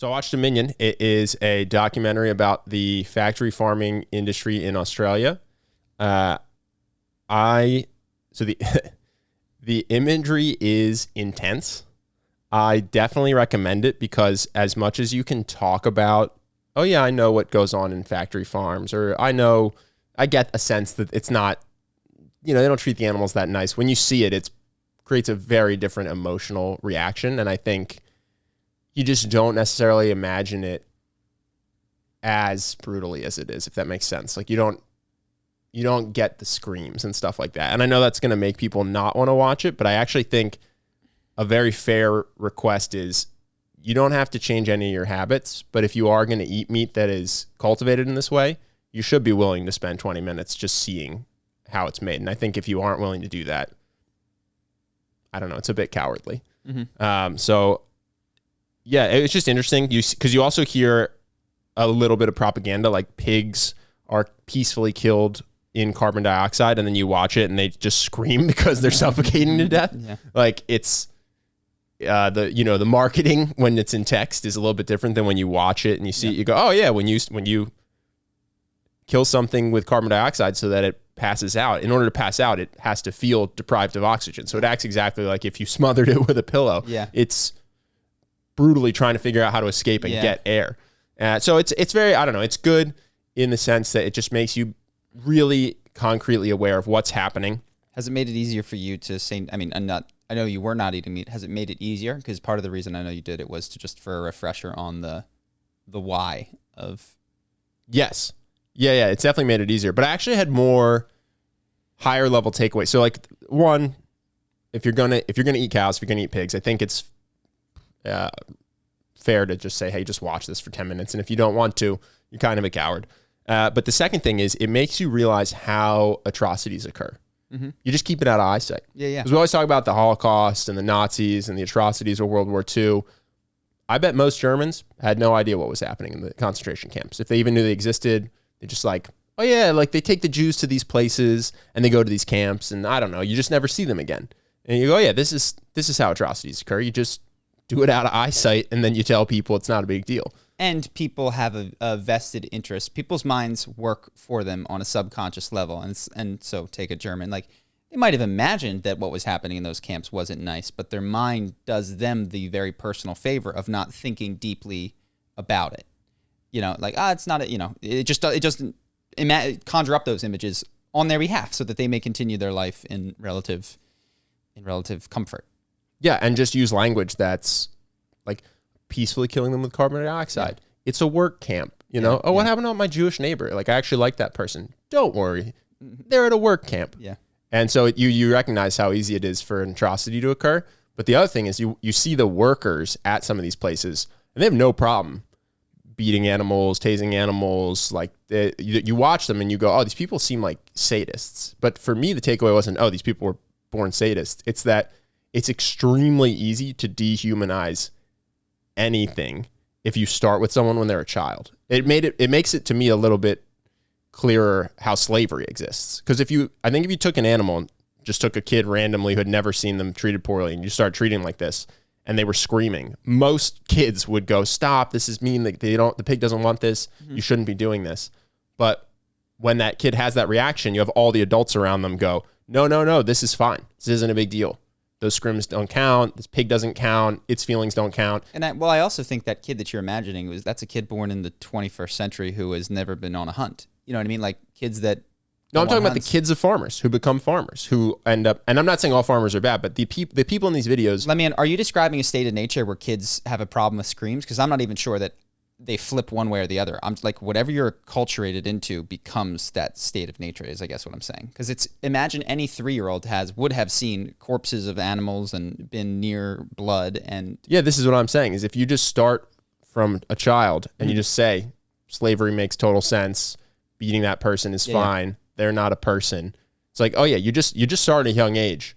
So I watched Dominion. It is a documentary about the factory farming industry in Australia. So the the imagery is intense. I definitely recommend it because as much as you can talk about, oh yeah, I know what goes on in factory farms, or I get a sense that it's not, they don't treat the animals that nice. When you see it, it creates a very different emotional reaction. And I think you just don't necessarily imagine it as brutally as it is, if that makes sense. Like you don't get the screams and stuff like that. And I know that's going to make people not want to watch it, but I actually think a very fair request is you don't have to change any of your habits, but if you are going to eat meat that is cultivated in this way, you should be willing to spend 20 minutes just seeing how it's made. And I think if you aren't willing to do that, I don't know, it's a bit cowardly. Mm-hmm. So yeah, it's just interesting because you also hear a little bit of propaganda, like pigs are peacefully killed in carbon dioxide, and then you watch it and they just scream because they're suffocating to death. Yeah. Like it's the marketing when it's in text is a little bit different than when you watch it and you see it, you go, oh yeah, when you kill something with carbon dioxide so that it passes out, in order to pass out, it has to feel deprived of oxygen. So it acts exactly like if you smothered it with a pillow. Yeah. It's brutally trying to figure out how to escape and get air. So it's very, I don't know, it's good in the sense that it just makes you really concretely aware of what's happening. Has it made it easier for you to say, I know you were not eating meat. Has it made it easier? Because part of the reason I know you did it was to just for a refresher on the why of. Yes. Yeah. It's definitely made it easier, but I actually had more higher level takeaways. So like one, if you're going to eat cows, if you're going to eat pigs, I think it's fair to just say, hey, just watch this for 10 minutes. And if you don't want to, you're kind of a coward. But the second thing is it makes you realize how atrocities occur. Mm-hmm. You just keep it out of eyesight. Yeah. Because we always talk about the Holocaust and the Nazis and the atrocities of World War II. I bet most Germans had no idea what was happening in the concentration camps. If they even knew they existed, they're just like, oh yeah, like they take the Jews to these places and they go to these camps and I don't know, you just never see them again. And you go, oh yeah, this is how atrocities occur. You just do it out of eyesight and then you tell people it's not a big deal. And people have a vested interest. People's minds work for them on a subconscious level. And so take a German, like they might have imagined that what was happening in those camps wasn't nice, but their mind does them the very personal favor of not thinking deeply about it. Like, it's not, it doesn't conjure up those images on their behalf so that they may continue their life in relative comfort. Yeah. And just use language that's like, peacefully killing them with carbon dioxide. Yeah. It's a work camp, what happened to my Jewish neighbor? Like, I actually like that person. Don't worry. They're at a work camp. Yeah. And so you recognize how easy it is for an atrocity to occur. But the other thing is you see the workers at some of these places and they have no problem beating animals, tasing animals. Like you watch them and you go, oh, these people seem like sadists. But for me, the takeaway wasn't, oh, these people were born sadists. It's that it's extremely easy to dehumanize anything if you start with someone when they're a child. It makes it to me a little bit clearer how slavery exists. Because if you took an animal and just took a kid randomly who had never seen them treated poorly and you start treating them like this and they were screaming, most kids would go, stop, this is mean, the pig doesn't want this, you shouldn't be doing this. But when that kid has that reaction, you have all the adults around them go, no, this is fine, this isn't a big deal. Those scrims don't count. This pig doesn't count. Its feelings don't count. And I also think that kid that you're imagining that's a kid born in the 21st century who has never been on a hunt. You know what I mean? Like kids that. No, I'm talking about the kids of farmers who become farmers who end up. And I'm not saying all farmers are bad, but the people in these videos. Are you describing a state of nature where kids have a problem with screams? Because I'm not even sure that they flip one way or the other. I'm like, whatever you're acculturated into becomes that state of nature is, I guess what I'm saying. Because imagine any 3-year-old would have seen corpses of animals and been near blood and. Yeah, this is what I'm saying is if you just start from a child and you just say slavery makes total sense, beating that person is fine, they're not a person. It's like, oh yeah, you just start at a young age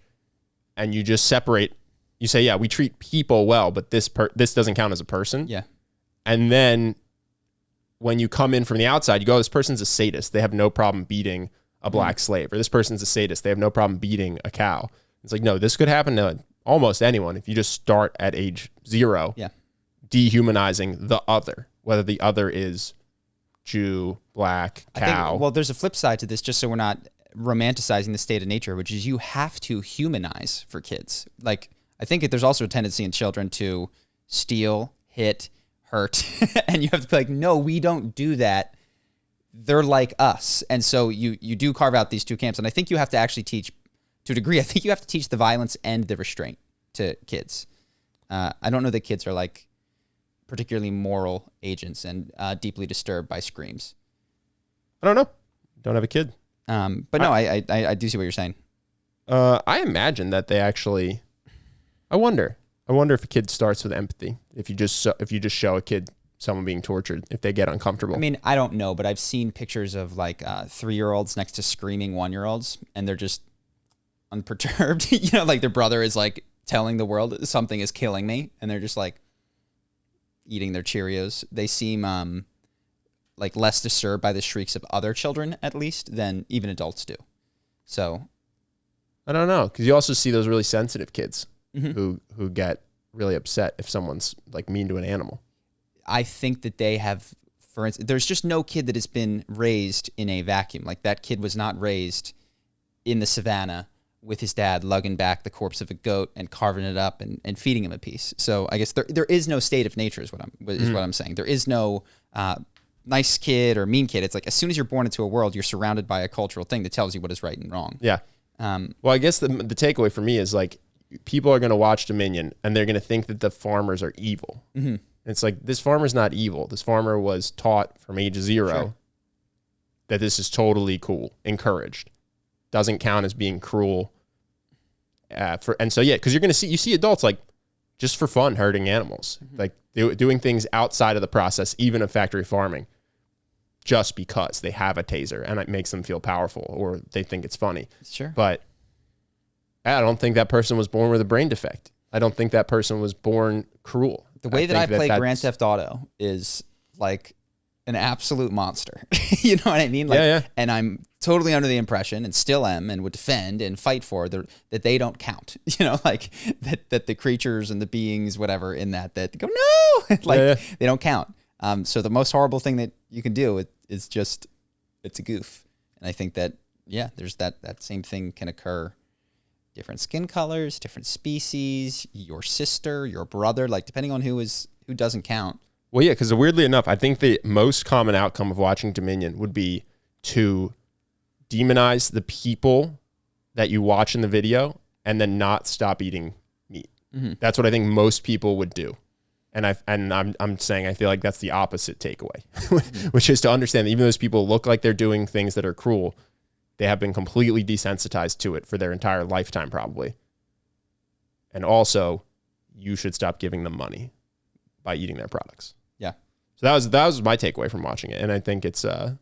and you just separate, you say, yeah, we treat people well, but this doesn't count as a person. Yeah. And then when you come in from the outside, you go, this person's a sadist. They have no problem beating a black slave. Or this person's a sadist. They have no problem beating a cow. It's like, no, this could happen to almost anyone. If you just start at age 0, dehumanizing the other, whether the other is Jew, black, cow. Well, there's a flip side to this, just so we're not romanticizing the state of nature, which is you have to humanize for kids. Like, I think there's also a tendency in children to steal, hit, hurt, and you have to be like, no, we don't do that. They're like us. And so you do carve out these two camps. And I think you have to actually teach, to a degree, I think you have to teach the violence and the restraint to kids. I don't know that kids are like particularly moral agents and deeply disturbed by screams. I don't know. Don't have a kid. But no, I do see what you're saying. I imagine that they actually, I wonder if a kid starts with empathy. If you just show a kid someone being tortured, if they get uncomfortable. I mean, I don't know, but I've seen pictures of like 3-year-olds next to screaming 1-year-olds, and they're just unperturbed. You know, like their brother is like telling the world something is killing me, and they're just like eating their Cheerios. They seem like less disturbed by the shrieks of other children, at least, than even adults do. So I don't know, because you also see those really sensitive kids who get really upset if someone's like mean to an animal. I think that they have, for instance, there's just no kid that has been raised in a vacuum. Like that kid was not raised in the savannah with his dad lugging back the corpse of a goat and carving it up and feeding him a piece. So I guess there is no state of nature is what I'm saying. There is no nice kid or mean kid. It's like as soon as you're born into a world, you're surrounded by a cultural thing that tells you what is right and wrong. Yeah. Well, I guess the takeaway for me is like people are going to watch Dominion and they're going to think that the farmers are evil. Mm-hmm. It's like this farmer's not evil. This farmer was taught from age 0 that this is totally cool, encouraged, doesn't count as being cruel. Because you're going to see adults like just for fun hurting animals, like doing things outside of the process, even of factory farming, just because they have a taser and it makes them feel powerful or they think it's funny. Sure. But I don't think that person was born with a brain defect. I don't think that person was born cruel. The way that I play Grand Theft Auto is like an absolute monster. You know what I mean? Like, yeah. And I'm totally under the impression, and still am, and would defend and fight for that they don't count. You know, like that the creatures and the beings, whatever, in that go no, like they don't count. So the most horrible thing that you can do is just it's a goof. And I think that there's that same thing can occur. Different skin colors, different species, your sister, your brother, like depending on who doesn't count. Well, yeah, because weirdly enough, I think the most common outcome of watching Dominion would be to demonize the people that you watch in the video and then not stop eating meat. Mm-hmm. That's what I think most people would do. And I'm saying I feel like that's the opposite takeaway, which is to understand that even those people look like they're doing things that are cruel, they have been completely desensitized to it for their entire lifetime, probably. And also, you should stop giving them money by eating their products. Yeah. So that was my takeaway from watching it, and I think it's good.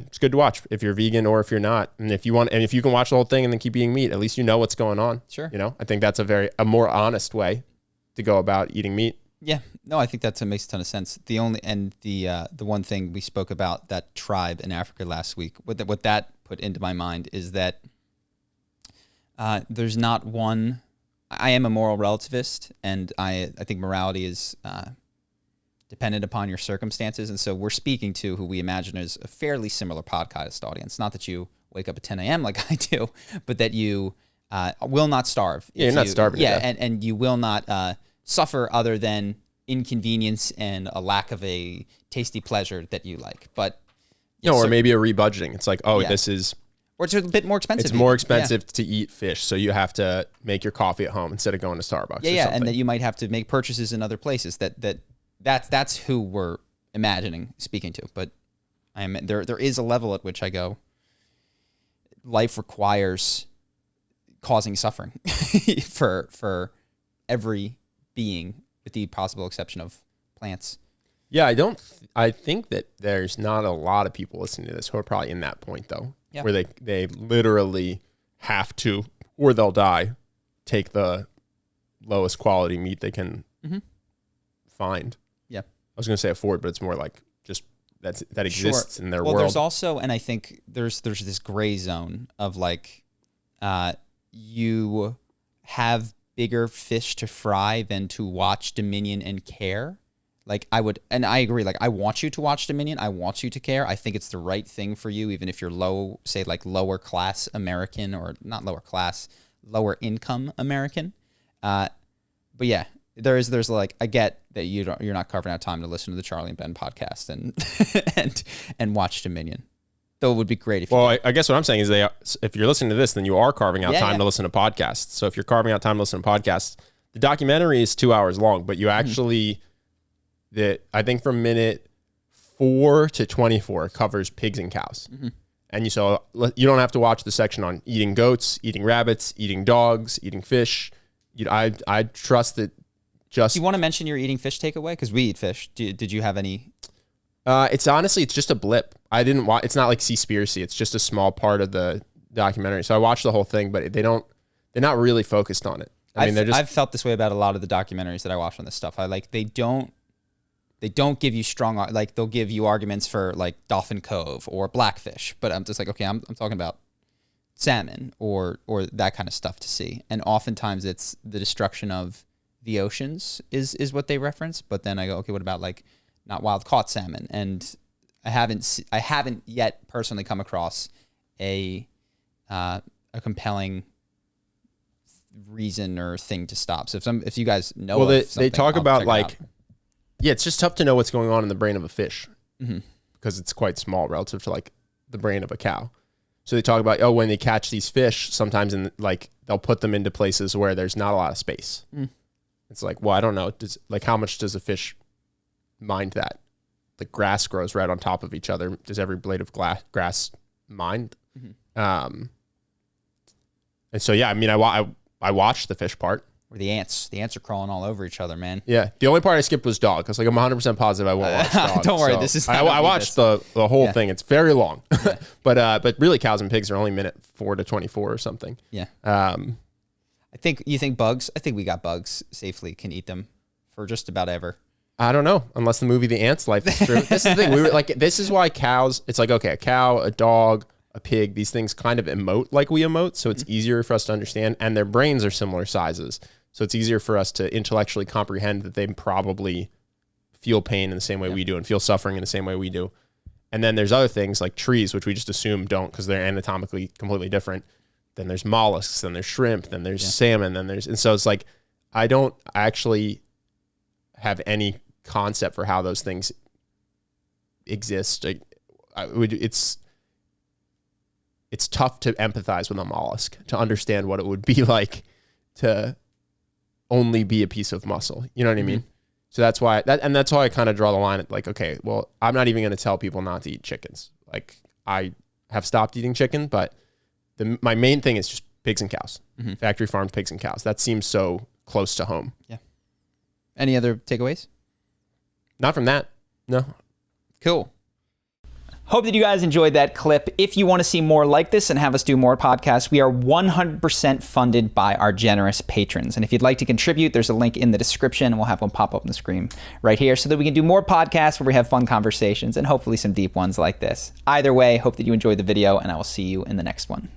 It's good to watch if you're vegan or if you're not, and if you can watch the whole thing and then keep eating meat, at least you know what's going on. Sure. You know, I think that's a more honest way to go about eating meat. Yeah, no, I think that makes a ton of sense. The one thing we spoke about, that tribe in Africa last week, what that put into my mind is that there's not one. I am a moral relativist, and I think morality is dependent upon your circumstances. And so we're speaking to who we imagine is a fairly similar podcast audience. Not that you wake up at 10 a.m. like I do, but that you will not starve. Yeah, you're not starving. Yeah, and you will not suffer other than inconvenience and a lack of a tasty pleasure that you like. But or maybe a rebudgeting. It's like, this is, or it's a bit more expensive. It's more expensive to eat fish, so you have to make your coffee at home instead of going to Starbucks. Yeah, and that you might have to make purchases in other places. That's who we're imagining speaking to. But there is a level at which I go, life requires causing suffering for every being, with the possible exception of plants. Yeah, I think that there's not a lot of people listening to this who are probably in that point though, where they literally have to, or they'll die, take the lowest quality meat they can find. Yeah, I was going to say afford, but it's more like just that exists in their world. Well, there's also, and I think there's this gray zone of like, you have bigger fish to fry than to watch Dominion and care. Like I would, and I agree, like I want you to watch Dominion. I want you to care. I think it's the right thing for you, even if you're low, say like lower class American, or not lower class, lower income American. But yeah, there's like, I get that you're not carving out time to listen to the Charlie and Ben podcast and watch Dominion. Though it would be great if you did. I guess what I'm saying is if you're listening to this, then you are carving out time to listen to podcasts. So if you're carving out time to listen to podcasts, the documentary is 2 hours long, but you actually, I think from minute 4 to 24 covers pigs and cows. And you don't have to watch the section on eating goats, eating rabbits, eating dogs, eating fish. I trust that. Do you want to mention your eating fish takeaway? Because we eat fish. Did you have any? It's just a blip. I didn't watch. It's not like Seaspiracy. It's just a small part of the documentary. So I watched the whole thing, but they're not really focused on it. I've felt this way about a lot of the documentaries that I watch on this stuff. They don't give you strong, like they'll give you arguments for like Dolphin Cove or Blackfish, but I'm just like, okay, I'm talking about salmon or that kind of stuff to see. And oftentimes it's the destruction of the oceans is what they reference. But then I go, okay, what about like not wild caught salmon? And I haven't yet personally come across a compelling reason or thing to stop. So if you guys know, they talk about like, yeah, it's just tough to know what's going on in the brain of a fish because it's quite small relative to like the brain of a cow. So they talk about, when they catch these fish, sometimes they'll put them into places where there's not a lot of space. It's like, well, I don't know. How much does a fish mind that? The grass grows right on top of each other. Does every blade of grass mind? And so, yeah, I watched the fish part. Or the ants. The ants are crawling all over each other, man. Yeah. The only part I skipped was dog. Because I'm 100% positive I won't watch dog. Don't worry. This is I watched the whole thing. It's very long. But really cows and pigs are only minute 4 to 24 or something. Yeah. You think bugs? I think we got bugs safely. Can eat them for just about ever. I don't know. Unless the movie The Ants Life is true. This is the thing. We were like, this is why cows, it's like, okay, a cow, a dog, a pig, these things kind of emote like we emote. So it's easier for us to understand. And their brains are similar sizes. So it's easier for us to intellectually comprehend that they probably feel pain in the same way we do and feel suffering in the same way we do. And then there's other things like trees, which we just assume don't because they're anatomically completely different. Then there's mollusks, then there's shrimp, then there's salmon, and so it's like, I don't actually have any concept for how those things exist. It's tough to empathize with a mollusk, to understand what it would be like to only be a piece of muscle. You know what I mean? So that's why I kind of draw the line at like, okay, well, I'm not even going to tell people not to eat chickens. Like I have stopped eating chicken, but my main thing is just pigs and cows, factory farmed pigs and cows. That seems so close to home. Yeah. Any other takeaways? Not from that. No. Cool. Hope that you guys enjoyed that clip. If you want to see more like this and have us do more podcasts, we are 100% funded by our generous patrons. And if you'd like to contribute, there's a link in the description, and we'll have one pop up on the screen right here so that we can do more podcasts where we have fun conversations and hopefully some deep ones like this. Either way, hope that you enjoyed the video, and I will see you in the next one.